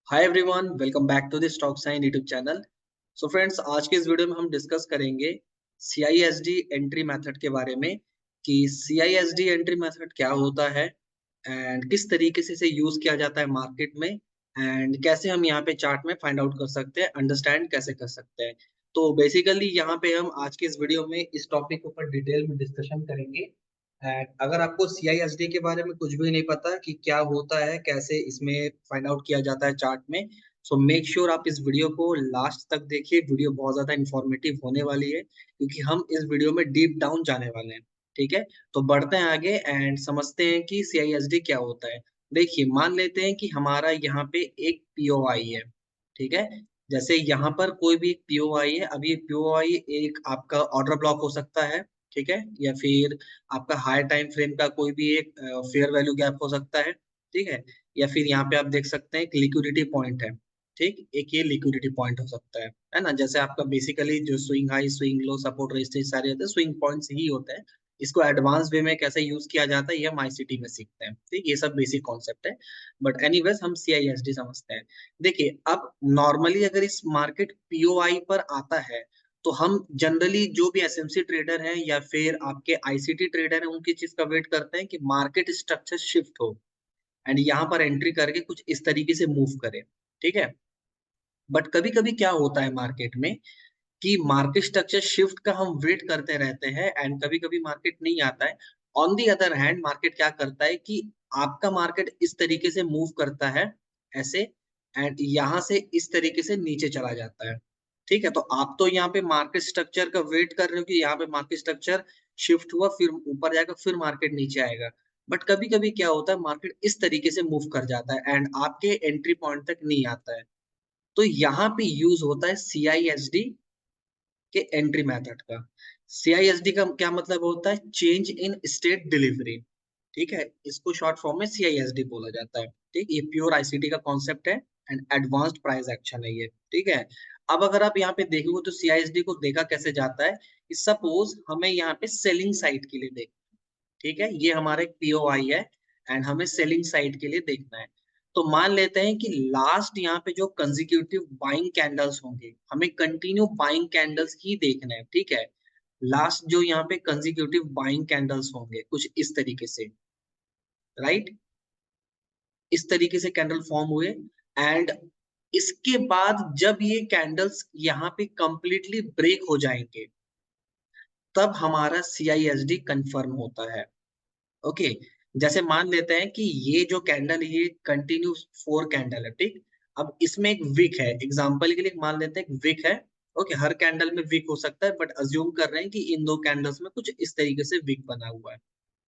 Hi everyone, welcome back to the stock sign YouTube channel. So friends, आज के इस video में हम डिस्कस करेंगे सीआईएसडी एंट्री मेथड के बारे में कि सीआईएसडी एंट्री मेथड क्या होता है एंड किस तरीके से इसे यूज किया जाता है मार्केट में एंड कैसे हम यहाँ पे चार्ट में फाइंड आउट कर सकते हैं, अंडरस्टैंड कैसे कर सकते हैं। तो बेसिकली यहाँ पे हम आज के इस वीडियो में इस टॉपिक के ऊपर डिटेल में डिस्कशन करेंगे। एंड अगर आपको सीआईएसडी के बारे में कुछ भी नहीं पता कि क्या होता है, कैसे इसमें फाइंड आउट किया जाता है चार्ट में, सो मेक श्योर आप इस वीडियो को लास्ट तक देखिए। वीडियो बहुत ज्यादा इंफॉर्मेटिव होने वाली है क्योंकि हम इस वीडियो में डीप डाउन जाने वाले हैं। ठीक है, तो बढ़ते हैं आगे एंड समझते हैं कि सीआईएसडी क्या होता है। देखिए, मान लेते हैं कि हमारा यहाँ पे एक पीओआई है। ठीक है, जैसे यहाँ पर कोई भी एक पीओआई है। अभी पीओआई एक आपका ऑर्डर ब्लॉक हो सकता है, ठीक है, या फिर आपका हाई टाइम फ्रेम का कोई भी एक फेयर वैल्यू गैप हो सकता है। ठीक है, या फिर यहाँ पे आप देख सकते हैं एक लिक्विडिटी पॉइंट है। ठीक, एक ये लिक्विडिटी पॉइंट हो सकता है ना। जैसे आपका बेसिकली जो swing high, swing low, support, resistance सारे होते हैं, स्विंग पॉइंट्स ही होते हैं। इसको एडवांस वे में कैसे यूज किया जाता है ये हम आईसीटी में सीखते हैं। ठीक, ये सब बेसिक कॉन्सेप्ट है, बट एनीवेज हम सीआईएसडी समझते हैं। देखिए, अब नॉर्मली अगर इस मार्केट पीओआई पर आता है तो हम जनरली जो भी एसएमसी ट्रेडर हैं या फिर आपके आईसीटी ट्रेडर हैं, उनकी चीज का वेट करते हैं कि मार्केट स्ट्रक्चर शिफ्ट हो एंड यहाँ पर एंट्री करके कुछ इस तरीके से मूव करे। ठीक है, बट कभी कभी क्या होता है मार्केट में कि मार्केट स्ट्रक्चर शिफ्ट का हम वेट करते रहते हैं एंड कभी कभी मार्केट नहीं आता है। On the other hand market क्या करता है कि आपका मार्केट इस तरीके से मूव करता है, ऐसे, एंड यहाँ से इस तरीके से नीचे चला जाता है। ठीक है, तो आप तो यहाँ पे मार्केट स्ट्रक्चर का वेट कर रहे हो कि यहाँ पे मार्केट स्ट्रक्चर शिफ्ट हुआ, फिर ऊपर जाएगा, फिर मार्केट नीचे आएगा। बट कभी कभी क्या होता है, मार्केट इस तरीके से मूव कर जाता है एंड आपके एंट्री पॉइंट तक नहीं आता है। तो यहाँ पे यूज होता है सीआईएसडी के एंट्री मेथड का। सीआईएसडी का क्या मतलब होता है? Change in state delivery. ठीक है, इसको शॉर्ट फॉर्म में सीआईएसडी बोला जाता है। ठीक, ये प्योर आईसीटी का कॉन्सेप्ट है एंड एडवांस्ड प्राइस एक्शन है ये। ठीक है, अब अगर आप यहाँ पे देखोगे तो सीआईएसडी को देखा कैसे जाता है कि सपोज हमें यहाँ पे सेलिंग साइड के लिए देख, ठीक है, ये हमारा एक पीओआई है एंड हमें सेलिंग साइड के लिए देखना है। तो मान लेते हैं कि लास्ट यहाँ पे जो कंजिक्यूटिव बाइंग कैंडल्स होंगे, हमें कंटिन्यू बाइंग कैंडल्स ही देखना है। ठीक है, लास्ट जो यहाँ पे कंजिक्यूटिव बाइंग कैंडल्स होंगे कुछ इस तरीके से, राइट, इस तरीके से कैंडल फॉर्म हुए एंड इसके बाद जब ये कैंडल्स यहाँ पे कंप्लीटली ब्रेक हो जाएंगे तब हमारा सीआईएसडी कंफर्म होता है। ओके, जैसे मान लेते हैं कि ये जो कैंडल है ये कंटिन्यू 4 कैंडल है। ठीक, अब इसमें एक विक है, एग्जांपल के लिए मान लेते हैं एक विक है। ओके, हर कैंडल में विक हो सकता है बट अज्यूम कर रहे हैं कि इन 2 कैंडल्स में कुछ इस तरीके से विक बना हुआ है।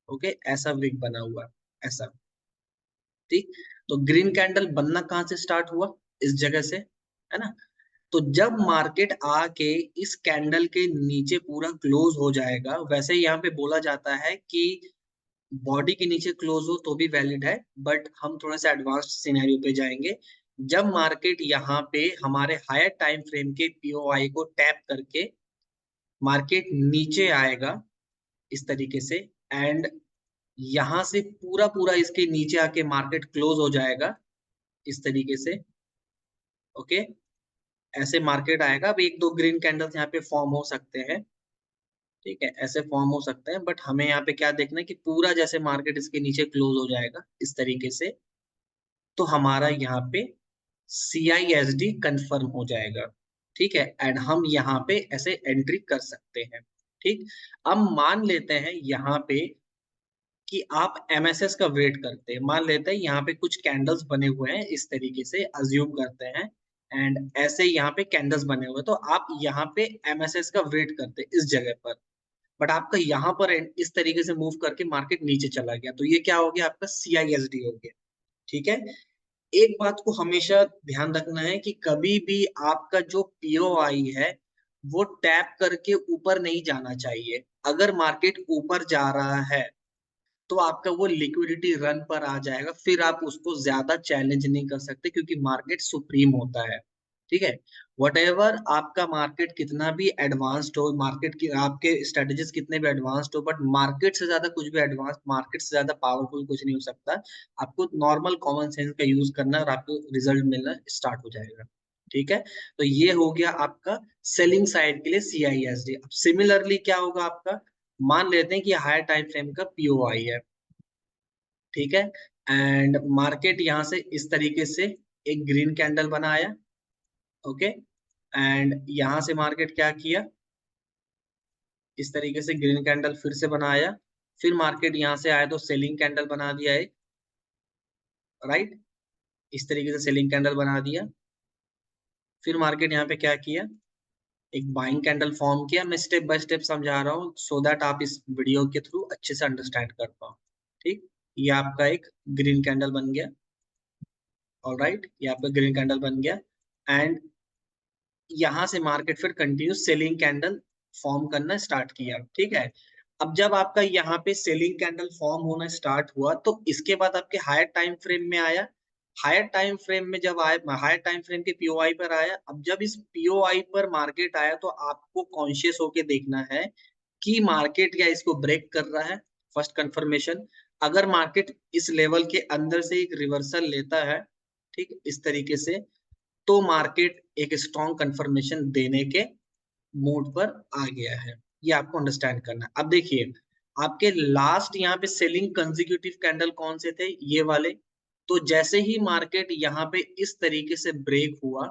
ओके, ऐसा विक बना हुआ है, ऐसा। ठीक, तो ग्रीन कैंडल बनना कहाँ से स्टार्ट हुआ? इस जगह से, है ना। तो जब मार्केट आके इस कैंडल के नीचे पूरा क्लोज हो जाएगा, वैसे यहाँ पे बोला जाता है कि बॉडी के नीचे क्लोज हो तो भी वैलिड है, बट हम थोड़ा सा एडवांस्ड सिनेरियो पे जाएंगे। जब मार्केट यहाँ पे हमारे हायर टाइम फ्रेम के पीओआई को टैप करके मार्केट नीचे आएगा इस तरीके से एंड यहाँ से पूरा पूरा इसके नीचे आके मार्केट क्लोज हो जाएगा इस तरीके से। ओके, ऐसे मार्केट आएगा। अब एक दो ग्रीन कैंडल्स यहाँ पे फॉर्म हो सकते हैं, ठीक है, ऐसे फॉर्म हो सकते हैं, बट हमें यहाँ पे क्या देखना है कि पूरा जैसे मार्केट इसके नीचे क्लोज हो जाएगा इस तरीके से, तो हमारा यहाँ पे सीआईएसडी कंफर्म हो जाएगा। ठीक है, एंड हम यहाँ पे ऐसे एंट्री कर सकते हैं। ठीक, अब मान लेते हैं यहाँ पे कि आप एमएसएस का वेट करते हैं। मान लेते हैं यहाँ पे कुछ कैंडल्स बने हुए हैं इस तरीके से, अज्यूम करते हैं, एंड ऐसे यहाँ पे कैंडल्स बने हुए हैं, तो आप यहाँ पे एमएसएस का वेट करते हैं इस जगह पर। बट आपका यहाँ पर इस तरीके से मूव करके मार्केट नीचे चला गया, तो ये क्या हो गया? आपका सीआईएसडी हो गया। ठीक है, एक बात को हमेशा ध्यान रखना है कि कभी भी आपका जो पीओआई है वो टैप करके ऊपर नहीं जाना चाहिए। अगर मार्केट ऊपर जा रहा है तो आपका वो लिक्विडिटी रन पर आ जाएगा, फिर आप उसको ज्यादा चैलेंज नहीं कर सकते क्योंकि मार्केट सुप्रीम होता है। ठीक है। वट एवर आपका मार्केट कितना भी एडवांस्ड हो, मार्केट की आपके स्ट्रेटेजीज कितने भी एडवांस्ड हो, बट मार्केट से ज्यादा कुछ भी एडवांस, मार्केट से ज्यादा पावरफुल कुछ नहीं हो सकता। आपको नॉर्मल कॉमन सेंस का यूज करना है और आपको रिजल्ट मिलना स्टार्ट हो जाएगा। ठीक है। तो ये हो गया आपका सेलिंग साइड के लिए CISD। अब सिमिलरली क्या होगा आपका, मान लेते हैं कि हायर टाइम फ्रेम का POI है। ठीक है। एंड मार्केट यहां से इस तरीके से एक ग्रीन कैंडल बनाया। ओके। एंड यहां से मार्केट क्या किया, इस तरीके से ग्रीन कैंडल फिर से बनाया। फिर मार्केट यहां से आया तो सेलिंग कैंडल बना दिया है। राइट। इस तरीके से सेलिंग कैंडल बना दिया। फिर मार्केट यहाँ पे क्या किया, एक बाइंग कैंडल फॉर्म किया। मैं स्टेप बाय स्टेप समझा रहा हूँ सो दैट आप इस वीडियो के थ्रू अच्छे से अंडरस्टैंड कर पाओ। ठीक। ये आपका एक ग्रीन कैंडल बन गया। ऑलराइट, ये आपका ग्रीन कैंडल बन गया। एंड यहां से मार्केट फिर कंटिन्यू सेलिंग कैंडल फॉर्म करना स्टार्ट किया। ठीक है। अब जब आपका यहाँ पे सेलिंग कैंडल फॉर्म होना स्टार्ट हुआ तो इसके बाद आपके हायर टाइम फ्रेम में आया। हायर टाइम फ्रेम में जब आया, हायर टाइम फ्रेम के POI पर आया। अब जब इस POI पर मार्केट आया तो आपको कॉन्शियस होके देखना है कि मार्केट या इसको ब्रेक कर रहा है। फर्स्ट कंफर्मेशन, अगर मार्केट इस लेवल के अंदर से एक रिवर्सल लेता है, ठीक इस तरीके से, तो मार्केट एक स्ट्रॉन्ग कंफर्मेशन देने के मूड पर आ गया है। ये आपको अंडरस्टैंड करना है। अब देखिए, आपके लास्ट यहाँ पे सेलिंग कंसेक्यूटिव कैंडल कौन से थे, ये वाले। तो जैसे ही मार्केट यहाँ पे इस तरीके से ब्रेक हुआ,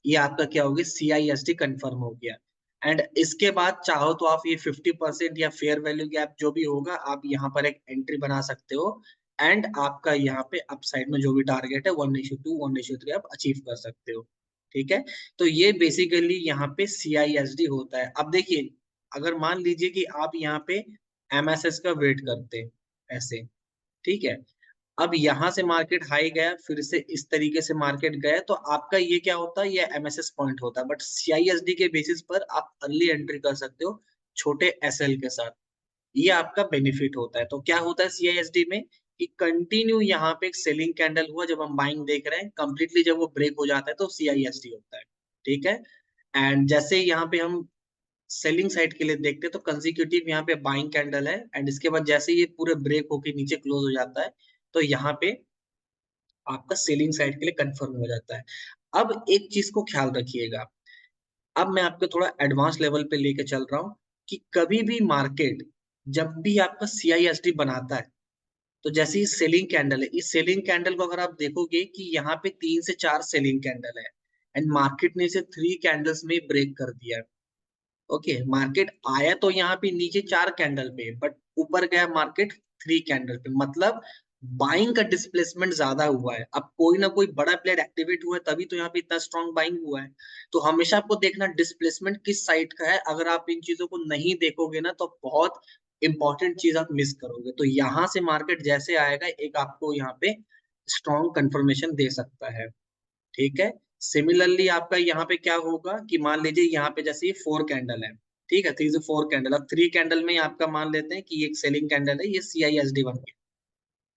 ये आपका क्या हो गया, CISD कंफर्म हो गया। एंड इसके बाद चाहो तो आप ये 50% या फेयर वैल्यू गैप जो भी होगा, आप यहाँ पर एक एंट्री बना सकते हो। एंड आपका यहाँ पे अपसाइड में जो भी टारगेट है 1:2 1:3 आप अचीव कर सकते हो। ठीक है। तो ये बेसिकली यहाँ पे CISD होता है। अब देखिए, अगर मान लीजिए कि आप यहाँ पे MSS का वेट करते हैं ऐसे, ठीक है। अब यहां से मार्केट हाई गया, फिर से इस तरीके से मार्केट गया, तो आपका ये क्या होता है, ये MSS पॉइंट होता है। बट CISD के बेसिस पर आप अर्ली एंट्री कर सकते हो छोटे SL के साथ। ये आपका बेनिफिट होता है। तो क्या होता है CISD में कि कंटिन्यू यहाँ पे एक सेलिंग कैंडल हुआ, जब हम बाइंग देख रहे हैं, कंप्लीटली जब वो ब्रेक हो जाता है तो CISD होता है। ठीक है। एंड जैसे यहाँ पे हम सेलिंग साइड के लिए देखते हैं तो कंसेक्यूटिव यहाँ पे बाइंग कैंडल है। एंड इसके बाद जैसे ये पूरे ब्रेक होके नीचे क्लोज हो जाता है, तो यहाँ पे आपका सेलिंग साइड के लिए कंफर्म हो जाता है। अब एक चीज को ख्याल रखिएगा, अब मैं आपको थोड़ा एडवांस लेवल पे लेके चल रहा हूँ कि कभी भी मार्केट जब भी आपका CISD बनाता है, तो जैसे ये सेलिंग कैंडल है, इस सेलिंग कैंडल को अगर आप देखोगे कि यहाँ पे 3 से 4 सेलिंग कैंडल है, एंड मार्केट ने इसे 3 कैंडल्स में ब्रेक कर दिया है। ओके, मार्केट आया तो यहाँ पे नीचे 4 कैंडल पे, बट ऊपर गया मार्केट 3 कैंडल पे। मतलब बाइंग का डिस्प्लेसमेंट ज्यादा हुआ है। अब कोई ना कोई बड़ा प्लेयर एक्टिवेट हुआ है, तभी तो यहाँ पे इतना स्ट्रॉन्ग बाइंग हुआ है। तो हमेशा आपको देखना डिस्प्लेसमेंट किस साइड का है। अगर आप इन चीजों को नहीं देखोगे ना, तो बहुत इंपॉर्टेंट चीज आप मिस करोगे। तो यहाँ से मार्केट जैसे आएगा, एक आपको यहाँ पे स्ट्रॉन्ग कंफर्मेशन दे सकता है। ठीक है। सिमिलरली आपका यहाँ पे क्या होगा कि मान लीजिए यहाँ पे जैसे ये 4 कैंडल है, ठीक है, 3 से 4 कैंडल। अब 3 कैंडल में आपका मान लेते हैं कि ये एक सेलिंग कैंडल है, ये CISD बन गया।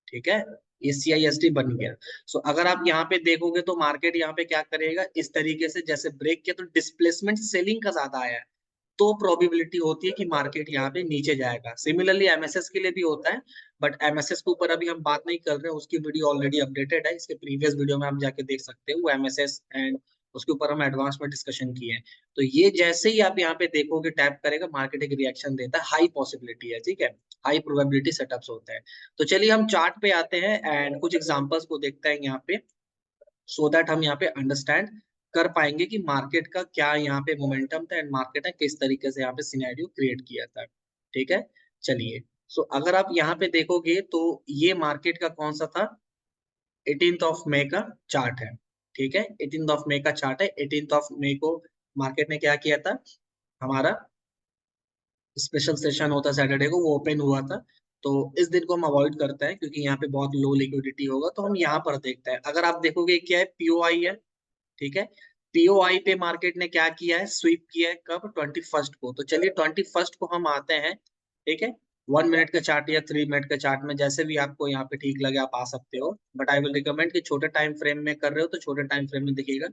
ठीक है। ये CISD बन गया। सो अगर आप यहाँ पे देखोगे तो मार्केट यहाँ पे क्या करेगा, इस तरीके से जैसे ब्रेक किया तो डिस्प्लेसमेंट सेलिंग का ज्यादा आया है, तो प्रोबेबिलिटी होती है कि मार्केट यहाँ पे नीचे जाएगा। सिमिलरली MSS के लिए भी होता है, बट MSS के ऊपर अभी हम बात नहीं कर रहे हैं, उसकी वीडियो ऑलरेडी अपडेटेड है। इसके प्रीवियस वीडियो में आप जाके देख सकते हो वो MSS, एंड उसके ऊपर हम एडवांस में डिस्कशन किए हैं। तो ये जैसे ही आप यहाँ पे देखोगे, टैप करेगा, मार्केट एक रिएक्शन देता है, हाई पॉसिबिलिटी है। ठीक है। हाई प्रोबेबिलिटी सेटअप्स होते हैं। तो चलिए हम चार्ट पे आते हैं एंड कुछ एग्जांपल्स को देखते हैं यहाँ पे, सो दैट हम यहाँ पे अंडरस्टैंड कर पाएंगे कि मार्केट का क्या यहाँ पे मोमेंटम था एंड मार्केट ने किस तरीके से यहाँ पे सिनेरियो क्रिएट किया था। ठीक है। चलिए, सो अगर आप यहाँ पे देखोगे तो ये मार्केट का कौन सा था, 18 मई का चार्ट है। ठीक है। 18 मई का चार्ट है। 18 मई को मार्केट ने क्या किया था, हमारा स्पेशल सेशन होता है सैटरडे को, वो ओपन हुआ था। तो इस दिन को हम अवॉइड करते हैं क्योंकि यहाँ पे बहुत लो लिक्विडिटी होगा। तो हम यहाँ पर देखते हैं, अगर आप देखोगे क्या है, POI है। ठीक है। POI पे मार्केट ने क्या किया है, स्वीप किया है, कब, 21 को। तो चलिए 21 को हम आते हैं। ठीक है। 1 मिनट का चार्ट या 3 मिनट का चार्ट में, जैसे भी आपको यहाँ पे ठीक लगे आप आ सकते हो, बट आई विल रिकमेंड कि छोटे टाइम फ्रेम में कर रहे हो तो छोटे टाइम फ्रेम में देखिएगा।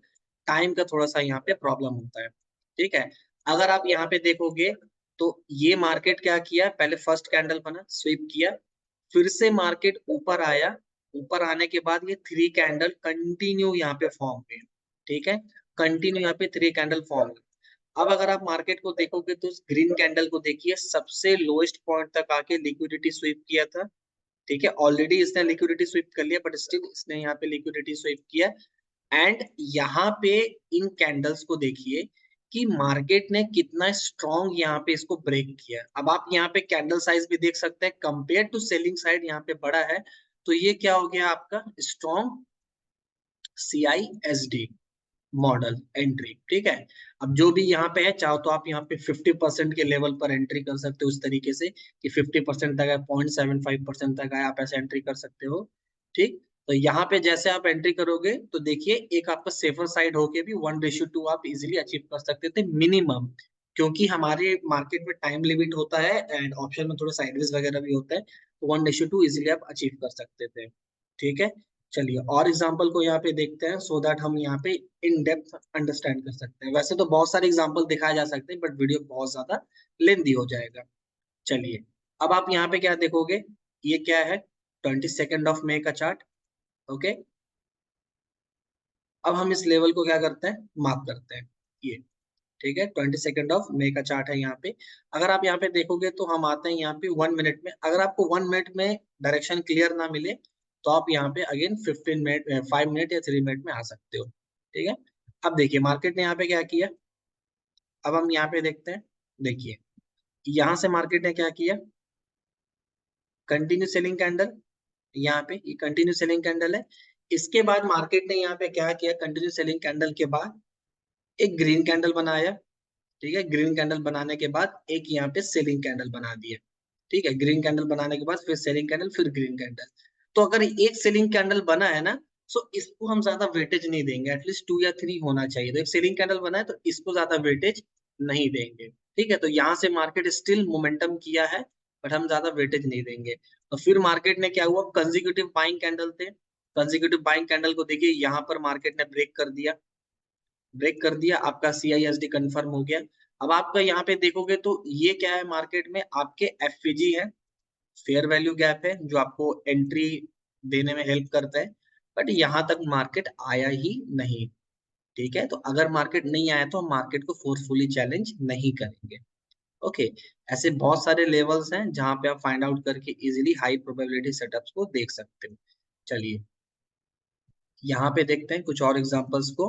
टाइम का थोड़ा सा यहाँ पे प्रॉब्लम होता है। ठीक है, अगर आप यहाँ पे देखोगे तो ये मार्केट क्या किया, पहले फर्स्ट कैंडल बना, स्वीप किया, फिर से मार्केट ऊपर आया, ऊपर आने के बाद ये थ्री कैंडल कंटिन्यू यहाँ पे फॉर्म हुए। ठीक है, कंटिन्यू यहाँ पे थ्री कैंडल फॉर्म हुए। अब अगर आप मार्केट को देखोगे तो ग्रीन कैंडल को देखिए, सबसे लोएस्ट पॉइंट तक आके लिक्विडिटी स्वीप किया था। ठीक है, ऑलरेडी इसने लिक्विडिटी स्वीप कर लिया, बट स्टिल इसने यहाँ पे लिक्विडिटी स्वीप किया। एंड यहाँ पे इन कैंडल्स को देखिए कि मार्केट ने कितना स्ट्रॉन्ग यहाँ पे इसको ब्रेक किया। अब आप यहाँ पे कैंडल साइज भी देख सकते हैं, कंपेयर टू सेलिंग साइड यहाँ पे बड़ा है, तो ये क्या हो गया आपका स्ट्रॉन्ग CISD मॉडल एंट्री। ठीक है, अब जो भी यहाँ पे है, चाहो तो आप यहाँ पे 50% के लेवल पर एंट्री कर सकते हो, उस तरीके से कि 50% तक है, 0.75% तक है, आप ऐसे एंट्री कर सकते हो। ठीक, तो यहाँ पे जैसे आप एंट्री करोगे तो देखिए एक आपका सेफर साइड होके भी 1:2 आप इजिली अचीव कर सकते थे मिनिमम, क्योंकि हमारे मार्केट में टाइम लिमिट होता है एंड ऑप्शन में थोड़ा साइडवेज वगैरह भी होता है, तो 1:2 इजिली आप अचीव कर सकते थे। ठीक है, चलिए और एग्जांपल को यहाँ पे देखते हैं, सो दैट हम यहाँ पे इन डेप्थ अंडरस्टैंड कर सकते हैं। वैसे तो बहुत सारे एग्जांपल दिखाए जा सकते हैं, बट वीडियो बहुत ज्यादा लेंदी हो जाएगा। चलिए, अब आप यहाँ पे क्या देखोगे, ये क्या है, 22 मई का चार्ट। ओके, अब हम इस लेवल को क्या करते हैं, मार्क करते हैं ये। ठीक है, 22 मई का चार्ट है यहाँ पे। अगर आप यहाँ पे देखोगे तो हम आते हैं यहाँ पे 1 मिनट में। अगर आपको 1 मिनट में डायरेक्शन क्लियर ना मिले तो आप यहाँ पे अगेन 15 मिनट, 5 मिनट या 3 मिनट में आ सकते हो। ठीक है, अब देखिए मार्केट ने यहाँ पे क्या किया, अब हम यहाँ पे देखते हैं। देखिए यहाँ से मार्केट ने क्या किया, कंटिन्यू सेलिंग कैंडल, यहाँ पे ये कंटिन्यू सेलिंग कैंडल है। इसके बाद मार्केट ने यहाँ पे क्या किया, कंटिन्यू सेलिंग कैंडल के बाद एक ग्रीन कैंडल बनाया। ठीक है, ग्रीन कैंडल बनाने के बाद एक यहाँ पे सेलिंग कैंडल बना दिया। ठीक है, ग्रीन कैंडल बनाने के बाद फिर सेलिंग कैंडल, फिर ग्रीन कैंडल। तो अगर एक सेलिंग कैंडल बना है ना, तो इसको हम ज्यादा वेटेज नहीं देंगे, एटलीस्ट 2 या 3 होना चाहिए। तो एक सेलिंग कैंडल बना है तो इसको ज्यादा वेटेज नहीं देंगे। ठीक है, तो यहाँ से मार्केट स्टिल मोमेंटम किया है, बट हम ज्यादा वेटेज नहीं देंगे। तो फिर मार्केट ने क्या हुआ, कंजिक्यूटिव बाइंग कैंडल थे, कंजिक्यूटिव बाइंग कैंडल को देखिए, यहाँ पर मार्केट ने ब्रेक कर दिया, ब्रेक कर दिया, आपका CISD कंफर्म हो गया। अब आपका यहाँ पे देखोगे तो ये क्या है, मार्केट में आपके FVG है, फेयर वैल्यू गैप है, जो आपको एंट्री देने में हेल्प करता है, बट यहाँ तक मार्केट आया ही नहीं। ठीक है, तो अगर मार्केट नहीं आया तो हम मार्केट को फोर्सफुली चैलेंज नहीं करेंगे। ओके, ऐसे बहुत सारे लेवल्स हैं जहां पे आप फाइंड आउट करके इजीली हाई प्रोबेबिलिटी सेटअप्स को देख सकते हो। चलिए यहाँ पे देखते हैं कुछ और एग्जांपल्स को,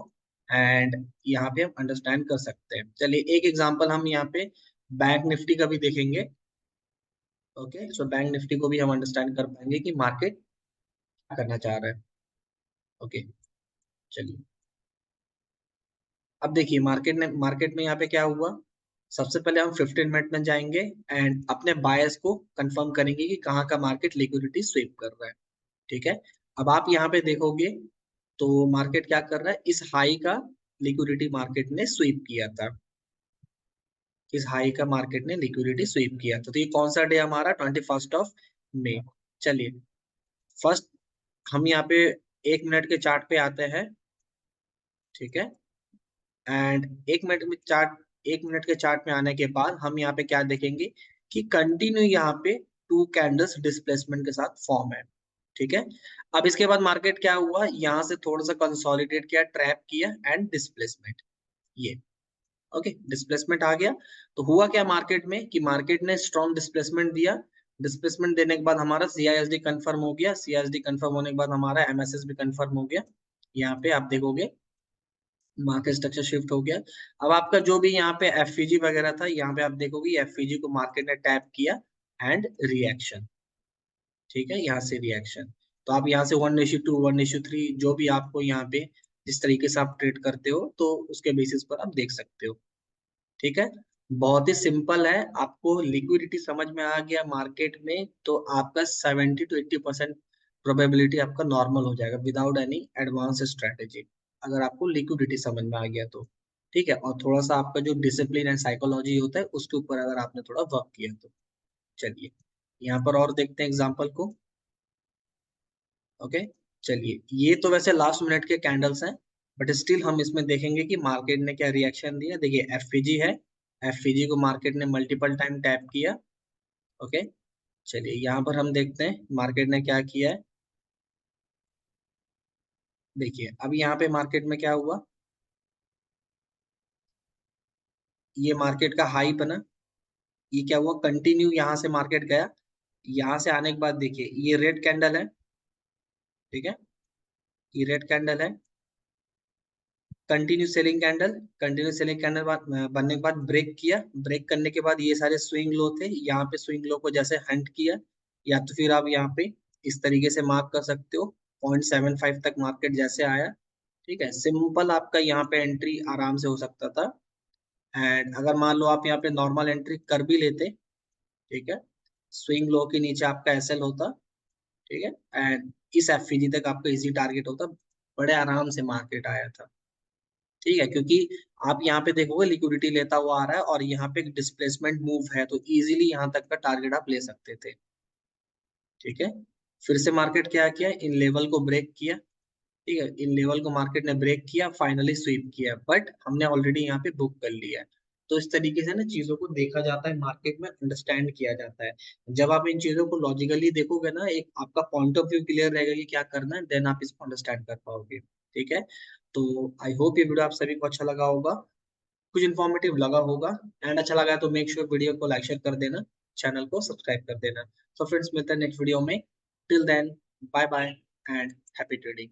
एंड यहाँ पे हम अंडरस्टैंड कर सकते हैं। चलिए एक एग्जांपल हम यहाँ पे बैंक निफ्टी का भी देखेंगे। ओके, सो बैंक निफ्टी को भी हम अंडरस्टैंड कर पाएंगे कि मार्केट क्या करना चाह रहा है। ओके, चलिए अब देखिए मार्केट में यहाँ पे क्या हुआ, सबसे पहले हम 15 मिनट में जाएंगे एंड अपने बायस को कंफर्म करेंगे कि कहाँ का मार्केट लिक्विडिटी स्वीप कर रहा है। ठीक है, अब आप यहाँ पे देखोगे तो मार्केट क्या कर रहा है, इस हाई का लिक्विडिटी मार्केट ने स्वीप किया था, इस हाई का मार्केट ने लिक्विडिटी स्वीप किया था। तो ये कौन सा डे हमारा, 21 चलिए फर्स्ट हम यहाँ पे 1 मिनट के चार्ट पे आते हैं। ठीक है, एंड 1 मिनट के चार्ट में आने के बाद हम यहाँ पे क्या देखेंगे कि कंटिन्यू यहाँ पे 2 कैंडल्स डिस्प्लेसमेंट के साथ फॉर्म है। ठीक है, अब इसके बाद मार्केट क्या हुआ, यहाँ से थोड़ा सा कंसोलिडेट किया, ट्रैप किया एंड डिस्प्लेसमेंट, ये ओके डिस्प्लेसमेंट आ गया। तो हुआ क्या मार्केट में कि मार्केट ने स्ट्रॉन्ग डिस्प्लेसमेंट दिया, डिस्प्लेसमेंट देने के बाद हमारा CISD कंफर्म हो गया, CISD कंफर्म होने के बाद हमारा MSS भी कंफर्म हो गया। यहाँ पे आप देखोगे मार्केट स्ट्रक्चर शिफ्ट हो गया। अब आपका जो भी यहाँ पे FVG वगैरह था, यहाँ पे आप देखोगे FVG को मार्केट ने टैप किया एंड रिएक्शन। ठीक है, यहाँ से रिएक्शन, तो आप यहाँ से 1:2 1:3 जो भी आपको यहाँ पे जिस तरीके से आप ट्रेड करते हो तो उसके बेसिस पर आप देख सकते हो। ठीक है, बहुत ही सिंपल है, आपको लिक्विडिटी समझ में आ गया मार्केट में तो आपका 70 to 80% प्रोबेबिलिटी आपका नॉर्मल हो जाएगा विदाउट एनी एडवांस स्ट्रेटेजी, अगर आपको लिक्विडिटी समझ में आ गया तो। ठीक है, और थोड़ा सा आपका जो डिसिप्लिन एंड साइकोलॉजी होता है उसके ऊपर अगर आपने थोड़ा वर्क किया तो। चलिए यहाँ पर और देखते हैं एग्जाम्पल को। ओके, चलिए ये तो वैसे लास्ट मिनट के कैंडल्स हैं, बट स्टिल हम इसमें देखेंगे कि मार्केट ने क्या रिएक्शन दिया। देखिए एफपीजी है, एफपीजी को मार्केट ने मल्टीपल टाइम टैप किया। ओके, चलिए यहाँ पर हम देखते हैं मार्केट ने क्या किया है। देखिए अब यहाँ पे मार्केट में क्या हुआ, ये मार्केट का हाई बना, ये क्या हुआ, कंटिन्यू यहाँ से मार्केट गया। यहाँ से आने के बाद देखिए ये रेड कैंडल है, ठीक है, ये रेड कैंडल है, continue selling candle, continue selling candle बनने के बाद ब्रेक किया। ब्रेक करने के बाद ये सारे स्विंग लो थे, यहाँ पे स्विंग लो को जैसे हंट किया, या तो फिर आप यहाँ पे इस तरीके से मार्क कर सकते हो, 0.75 तक मार्केट जैसे आया। ठीक है, सिंपल आपका यहाँ पे एंट्री आराम से हो सकता था। एंड अगर मान लो आप यहाँ पे नॉर्मल एंट्री कर भी लेते, ठीक है, स्विंग लो के नीचे आपका एसएल होता, ठीक है, एंड इस एफईजी तक आपका इजी टारगेट होता, बड़े आराम से मार्केट आया था। ठीक है, क्योंकि आप यहाँ पे देखोगे लिक्विडिटी लेता हुआ आ रहा है और यहाँ पे डिस्प्लेसमेंट मूव है, तो इजीली यहाँ तक का टारगेट आप ले सकते थे। ठीक है, फिर से मार्केट क्या किया, इन लेवल को ब्रेक किया। ठीक है, इन लेवल को मार्केट ने ब्रेक किया, फाइनली स्वीप किया, बट हमने ऑलरेडी यहाँ पे बुक कर लिया है। तो इस तरीके से ना चीजों को देखा जाता है, मार्केट में अंडरस्टैंड किया जाता है। जब आप इन चीजों को लॉजिकली देखोगे ना, एक आपका पॉइंट ऑफ व्यू क्लियर रहेगा कि क्या करना है, देन आप इसको अंडरस्टैंड कर पाओगे। ठीक है, तो आई होप ये वीडियो आप सभी को अच्छा लगा होगा, कुछ इन्फॉर्मेटिव लगा होगा। एंड अच्छा लगा तो मेक श्योर वीडियो को लाइक शेयर कर देना, चैनल को सब्सक्राइब कर देना। सो फ्रेंड्स, मिलते हैं नेक्स्ट वीडियो में। Till then, bye bye and happy trading.